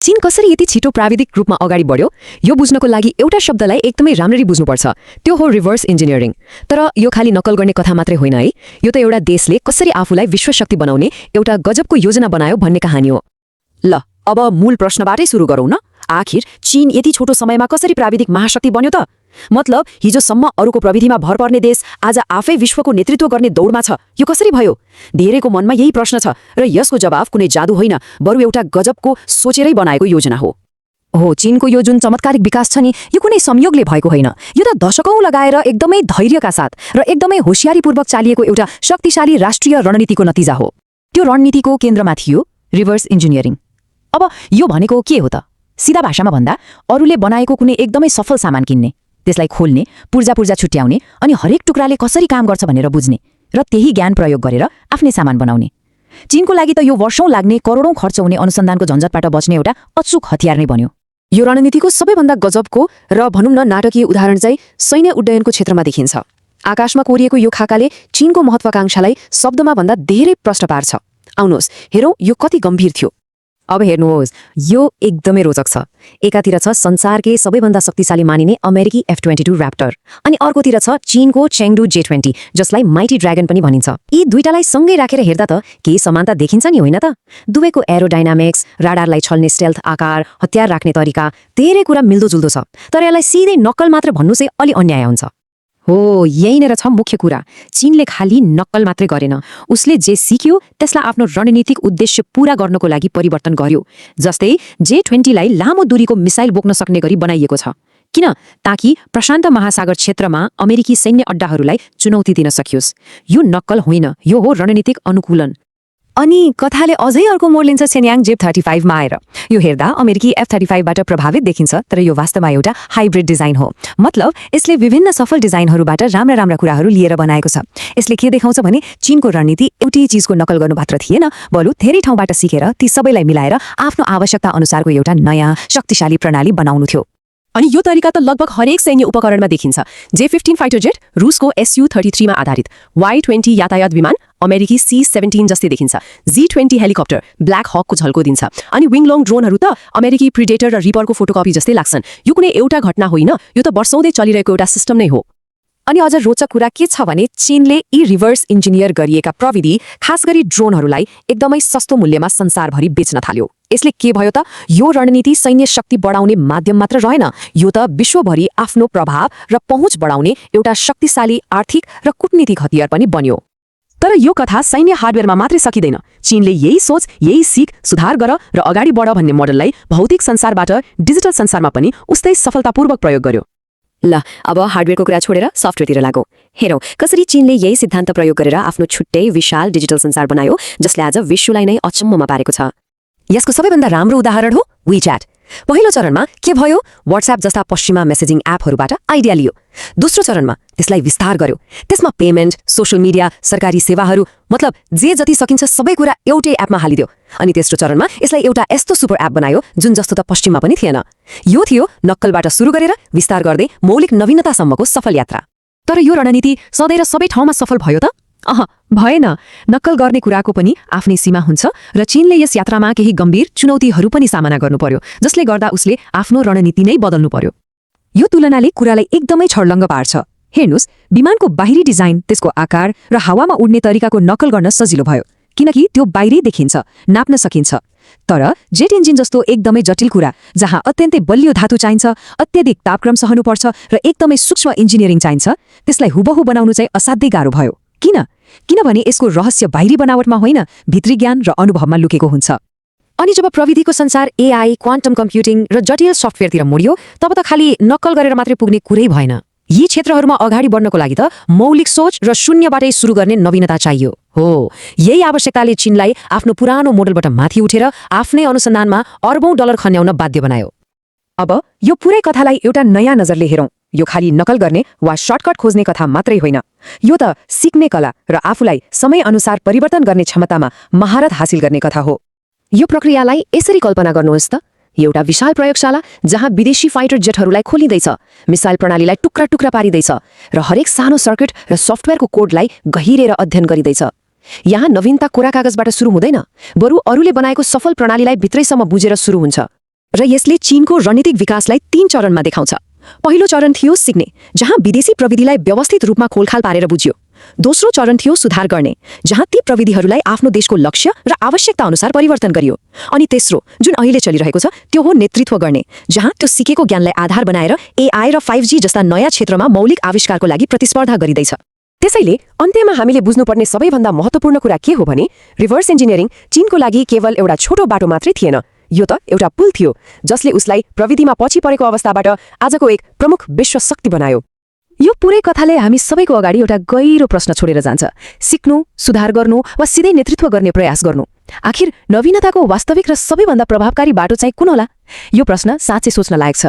चीन कसरी यति छिटो प्राविधिक रूपमा अगाडि बढ्यो यो बुझ्नको लागि एउटा शब्दलाई एकदमै राम्ररी बुझ्नुपर्छ। त्यो हो रिभर्स इन्जिनियरिङ। तर यो खाली नक्कल गर्ने कथा मात्रै होइन है, यो त एउटा देशले कसरी आफूलाई विश्वशक्ति बनाउने एउटा गजबको योजना बनायो भन्ने कहानी हो। ल अब मूल प्रश्नबाटै सुरु गरौँ न। आखिर चीन यति छोटो समयमा कसरी प्राविधिक महाशक्ति बन्यो त? मतलब हिजोसम्म अरूको प्रविधिमा भर पर्ने देश आज आफै विश्वको नेतृत्व गर्ने दौडमा छ। यो कसरी भयो? धेरैको मनमा यही प्रश्न छ र यसको जवाफ कुनै जादु होइन, बरु एउटा गजबको सोचेरै बनाएको योजना हो। चीनको यो जुन चमत्कारिक विकास छ नि, यो कुनै संयोगले भएको होइन। यो त दशकौं लगाएर एकदमै धैर्यका साथ र एकदमै होशियारीपूर्वक चालिएको एउटा शक्तिशाली राष्ट्रिय रणनीतिको नतिजा हो। त्यो रणनीतिको केन्द्रमा थियो रिभर्स इन्जिनियरिङ। अब यो भनेको के हो त? सिधा भाषामा भन्दा अरूले बनाएको कुनै एकदमै सफल सामान किन्ने, त्यसलाई खोल्ने, पूर्जा छुट्याउने अनि हरेक टुक्राले कसरी काम गर्छ भनेर बुझ्ने र त्यही ज्ञान प्रयोग गरेर आफ्नै सामान बनाउने। चीनको लागि त यो वर्षौं लाग्ने करोडौं खर्च हुने अनुसन्धानको झन्झटबाट बच्ने एउटा अचूक हतियार नै बन्यो। यो रणनीतिको सबैभन्दा गजबको र भनौँ न नाटकीय उदाहरण चाहिँ सैन्य उड्डयनको क्षेत्रमा देखिन्छ। आकाशमा कोरिएको यो खाकाले चीनको महत्वाकांक्षालाई शब्दमा भन्दा धेरै प्रश्न पार्छ। आउनुहोस् हेरौँ यो कति गम्भीर थियो। अब हेर्नुहोस्, यो एकदमै रोचक छ। एकातिर छ संसारकै सबैभन्दा शक्तिशाली मानिने अमेरिकी F-22 ऱ्याप्टर अनि अर्कोतिर छ चीनको चेङ्डु J-20 जसलाई माइटी ड्र्यागन पनि भनिन्छ। यी दुईटालाई सँगै राखेर हेर्दा त केही समानता देखिन्छ नि, होइन त? दुवैको एरोडाइनामिक्स, राडारलाई छल्ने स्टेल्थ आकार, हतियार राख्ने तरिका, धेरै कुरा मिल्दोजुल्दो छ। तर यसलाई सिधै नक्कल मात्र भन्नु चाहिँ अलि अन्याय हुन्छ। हो, यहीँनिर छ मुख्य कुरा। चीनले खाली नक्कल मात्रै गरेन, उसले जे सिक्यो त्यसलाई आफ्नो रणनीतिक उद्देश्य पूरा गर्नको लागि परिवर्तन गर्यो। जस्तै J-20 लाई लामो दूरीको मिसाइल बोक्न सक्ने गरी बनाइएको छ। किन? ताकि प्रशान्त महासागर क्षेत्रमा अमेरिकी सैन्य अड्डाहरूलाई चुनौती दिन सकियोस्। यो नक्कल होइन, यो हो रणनीतिक अनुकूलन। अनि कथाले अझै अर्को मोड लिन्छ सेन्याङ J-35 मा आएर। यो हेर्दा अमेरिकी F-35 बाट प्रभावित देखिन्छ, तर यो वास्तवमा एउटा हाइब्रिड डिजाइन हो। मतलब यसले विभिन्न सफल डिजाइनहरूबाट राम्रा कुराहरू लिएर बनाएको छ। यसले के देखाउँछ भने चीनको रणनीति एउटै चीजको नक्कल गर्नु मात्र थिएन, बरु धेरै ठाउँबाट सिकेर ती सबैलाई मिलाएर आफ्नो आवश्यकता अनुसारको एउटा नयाँ शक्तिशाली प्रणाली बनाउनु थियो। अनि यो तरिका त लगभग हरेक सैन्य उपकरणमा देखिन्छ। J-15 फाइटर जेट रुसको SU-33 मा आधारित, Y-20 यातायात विमान अमेरिकी C-17 जस्तै देखिन्छ, Z-20 हेलिकप्टर ब्ल्याक हकको झल्को दिन्छ, अनि विङलोङ ड्रोनहरू त अमेरिकी प्रिडेटर र रिपरको फोटोकपी जस्तै लाग्छन्। यो कुनै एउटा घटना होइन, यो त वर्षौंदै चलिरहेको एउटा सिस्टम नै हो। अनि अझ रोचक कुरा के छ भने चीनले यी रिभर्स इन्जिनियर गरिएका प्रविधि खास गरी ड्रोनहरूलाई एकदमै सस्तो मूल्यमा संसारभरि बेच्न थाल्यो। यसले के भयो त? यो रणनीति सैन्य शक्ति बढाउने माध्यम मात्र रहेन, यो त विश्वभरि आफ्नो प्रभाव र पहुँच बढाउने एउटा शक्तिशाली आर्थिक र कूटनीतिक हतियार पनि बन्यो। तर यो कथा सैन्य हार्डवेयरमा मात्रै सकिँदैन। चीनले यही सोच, यही सिक, सुधार गर र अगाडि बढ भन्ने मोडललाई भौतिक संसारबाट डिजिटल संसारमा पनि उस्तै सफलतापूर्वक प्रयोग गर्यो। ल अब हार्डवेयरको कुरा छोडेर सफ्टवेयरतिर लागौँ। हेरौँ कसरी चीनले यही सिद्धान्त प्रयोग गरेर आफ्नो छुट्टै विशाल डिजिटल संसार बनायो जसले आज विश्वलाई नै अचम्ममा पारेको छ। यसको सबैभन्दा राम्रो उदाहरण हो WeChat। पहिलो चरणमा के भयो? WhatsApp जस्ता पश्चिमा मेसेजिङ एपहरूबाट आइडिया लियो। दोस्रो चरणमा त्यसलाई विस्तार गर्यो। त्यसमा पेमेन्ट, सोशल मिडिया, सरकारी सेवाहरू, मतलब जे जति सकिन्छ सबै कुरा एउटै एपमा हालिदियो। अनि तेस्रो चरणमा यसलाई एउटा यस्तो सुपर एप बनायो जुन जस्तो त पश्चिममा पनि थिएन। यो थियो नक्कलबाट सुरु गरेर विस्तार गर्दै मौलिक नवीनतासम्मको सफल यात्रा। तर यो रणनीति सधैँ र सबै ठाउँमा सफल भयो त? भएन। नक्कल गर्ने कुराको पनि आफ्नै सीमा हुन्छ र चीनले यस यात्रामा केही गम्भीर चुनौतीहरू पनि सामना गर्नु पर्यो, जसले गर्दा उसले आफ्नो रणनीति नै बदल्नु पर्यो। यो तुलनाले कुरालाई एकदमै छर्लङ्ग पार्छ। हेर्नुस्, विमानको बाहिरी डिजाइन, त्यसको आकार र हावामा उड्ने तरिकाको नक्कल गर्न सजिलो भयो किनकि त्यो बाहिरै देखिन्छ, नाप्न सकिन्छ। तर जेट इन्जिन जस्तो एकदमै जटिल कुरा जहाँ अत्यन्तै बलियो धातु चाहिन्छ, अत्यधिक तापक्रम सहनुपर्छ र एकदमै सूक्ष्म इन्जिनियरिङ चाहिन्छ, त्यसलाई हुबहु बनाउनु चाहिँ असाध्यै गाह्रो भयो। किनभने यसको रहस्य बाहिरी बनावटमा होइन, भित्री ज्ञान र अनुभवमा लुकेको हुन्छ। अनि जब प्रविधिको संसार AI, क्वान्टम कम्प्युटिङ र जटिल सफ्टवेयरतिर मुड्यो, तब त खाली नक्कल गरेर मात्रै पुग्ने कुरै भएन। यी क्षेत्रहरूमा अगाडि बढ्नको लागि त मौलिक सोच र शून्यबाटै सुरु गर्ने नवीनता चाहियो। हो, यही आवश्यकताले चीनलाई आफ्नो पुरानो मोडलबाट माथि उठेर आफ्नै अनुसन्धानमा अरबौं डलर खन्याउन बाध्य बनायो। अब यो पुरै कथालाई एउटा नयाँ नजरले हेरौँ। यो खाली नकल गर्ने वा सर्टकट खोज्ने कथा मात्रै होइन, यो त सिक्ने कला र आफूलाई समय अनुसार परिवर्तन गर्ने क्षमतामा महारत हासिल गर्ने कथा हो। यो प्रक्रियालाई यसरी कल्पना गर्नुहोस् त, एउटा विशाल प्रयोगशाला जहाँ विदेशी फाइटर जेटहरूलाई खोलिँदैछ, मिसाइल प्रणालीलाई टुक्रा टुक्रा पारिँदैछ र हरेक सानो सर्किट र सफ्टवेयरको कोडलाई गहिरेर अध्ययन गरिँदैछ। यहाँ नवीनता कोरा कागजबाट सुरु हुँदैन, बरु अरूले बनाएको सफल प्रणालीलाई भित्रैसम्म बुझेर सुरु हुन्छ। र यसले चीनको रणनीतिक विकासलाई 3 चरणमा देखाउँछ। पहिलो चरण थियो सिक्ने, जहाँ विदेशी प्रविधिलाई व्यवस्थित रूपमा खोलखाल पारेर बुझ्यो। दोस्रो चरण थियो सुधार गर्ने, जहाँ ती प्रविधिहरूलाई आफ्नो देशको लक्ष्य र आवश्यकता अनुसार परिवर्तन गरियो। अनि तेस्रो, जुन अहिले चलिरहेको छ, त्यो हो नेतृत्व गर्ने, जहाँ त्यो सिकेको ज्ञानलाई आधार बनाएर AI र 5G जस्ता नयाँ क्षेत्रमा मौलिक आविष्कारको लागि प्रतिस्पर्धा गरिँदैछ। त्यसैले अन्त्यमा हामीले बुझ्नुपर्ने सबैभन्दा महत्त्वपूर्ण कुरा के हो भने रिभर्स इन्जिनियरिङ चीनको लागि केवल एउटा छोटो बाटो मात्रै थिएन, यो त एउटा पुल थियो जसले उसलाई प्रविधिमा पछि परेको अवस्थाबाट आजको एक प्रमुख विश्व शक्ति बनायो। यो पुरै कथाले हामी सबैको अगाडि एउटा गहिरो प्रश्न छोडेर जान्छ। सिक्नु, सुधार गर्नु वा सिधै नेतृत्व गर्ने प्रयास गर्नु, आखिर नवीनताको वास्तविक र सबैभन्दा प्रभावकारी बाटो चाहिँ कुन होला? यो प्रश्न साँच्चै सोच्न लायक छ।